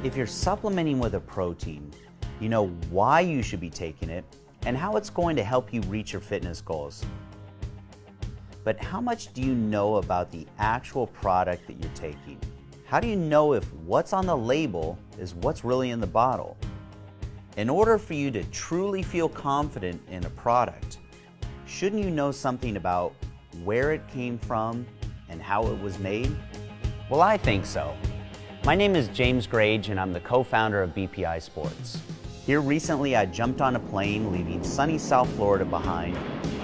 If you're supplementing with a protein, you know why you should be taking it and how it's going to help you reach your fitness goals. But how much do you know about the actual product that you're taking? How do you know if what's on the label is what's really in the bottle? In order for you to truly feel confident in a product, shouldn't you know something about where it came from and how it was made? Well, I think so. My name is James Grage and I'm the co-founder of BPI Sports. Here recently I jumped on a plane leaving sunny South Florida behind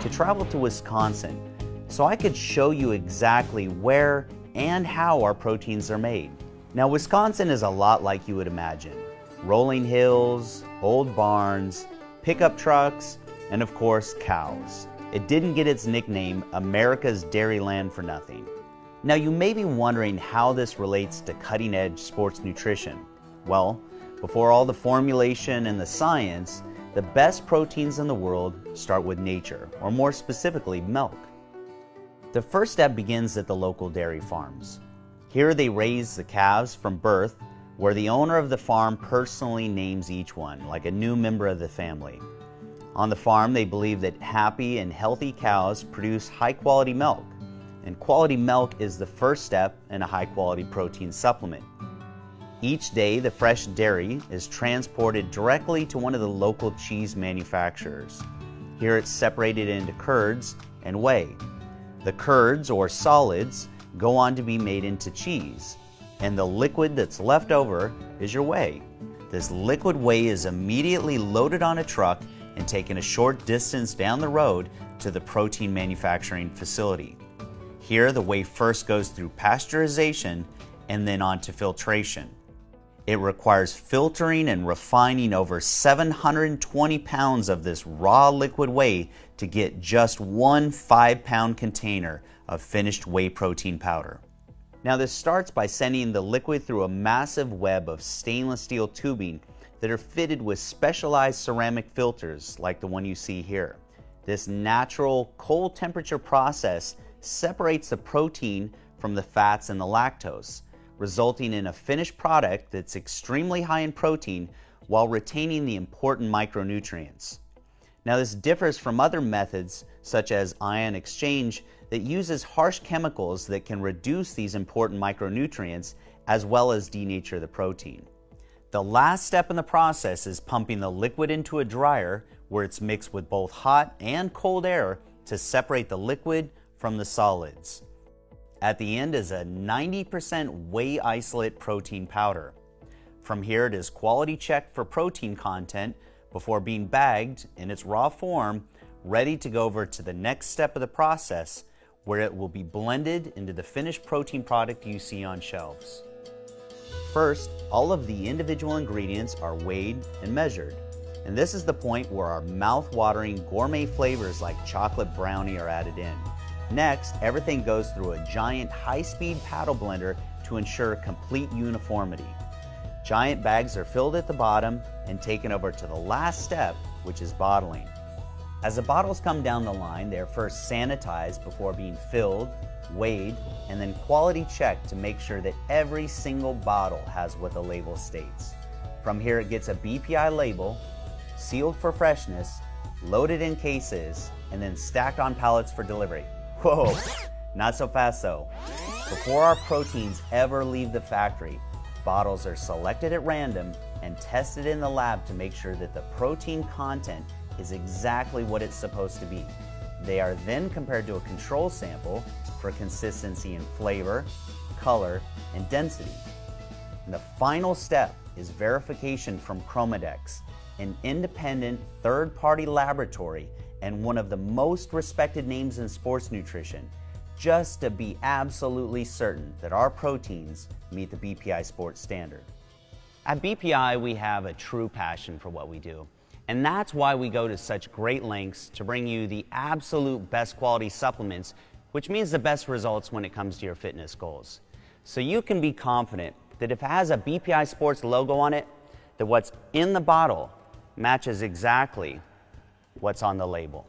to travel to Wisconsin so I could show you exactly where and how our proteins are made. Now, Wisconsin is a lot like you would imagine. Rolling hills, old barns, pickup trucks, and of course, cows. It didn't get its nickname, America's Dairyland, for nothing. Now, you may be wondering how this relates to cutting-edge sports nutrition. Well, before all the formulation and the science, the best proteins in the world start with nature, or more specifically, milk. The first step begins at the local dairy farms. Here they raise the calves from birth, where the owner of the farm personally names each one, like a new member of the family. On the farm, they believe that happy and healthy cows produce high-quality milk, and quality milk is the first step in a high-quality protein supplement. Each day, the fresh dairy is transported directly to one of the local cheese manufacturers. Here it's separated into curds and whey. The curds, or solids, go on to be made into cheese, and the liquid that's left over is your whey. This liquid whey is immediately loaded on a truck and taken a short distance down the road to the protein manufacturing facility. Here, the whey first goes through pasteurization and then on to filtration. It requires filtering and refining over 720 pounds of this raw liquid whey to get just one 5-pound container of finished whey protein powder. Now, this starts by sending the liquid through a massive web of stainless steel tubing that are fitted with specialized ceramic filters like the one you see here. This natural cold temperature process separates the protein from the fats and the lactose, resulting in a finished product that's extremely high in protein while retaining the important micronutrients. Now, this differs from other methods such as ion exchange that uses harsh chemicals that can reduce these important micronutrients as well as denature the protein. The last step in the process is pumping the liquid into a dryer where it's mixed with both hot and cold air to separate the liquid from the solids. At the end is a 90% whey isolate protein powder. From here it is quality checked for protein content before being bagged in its raw form, ready to go over to the next step of the process where it will be blended into the finished protein product you see on shelves. First, all of the individual ingredients are weighed and measured. And this is the point where our mouth-watering gourmet flavors like chocolate brownie are added in. Next, everything goes through a giant high-speed paddle blender to ensure complete uniformity. Giant bags are filled at the bottom and taken over to the last step, which is bottling. As the bottles come down the line, they are first sanitized before being filled, weighed, and then quality checked to make sure that every single bottle has what the label states. From here it gets a BPI label, sealed for freshness, loaded in cases, and then stacked on pallets for delivery. Whoa, not so fast though. Before our proteins ever leave the factory, bottles are selected at random and tested in the lab to make sure that the protein content is exactly what it's supposed to be. They are then compared to a control sample for consistency in flavor, color, and density. And the final step is verification from Chromadex, an independent third-party laboratory and one of the most respected names in sports nutrition, just to be absolutely certain that our proteins meet the BPI Sports standard. At BPI, we have a true passion for what we do, and that's why we go to such great lengths to bring you the absolute best quality supplements, which means the best results when it comes to your fitness goals. So you can be confident that if it has a BPI Sports logo on it, that what's in the bottle matches exactly what's on the label.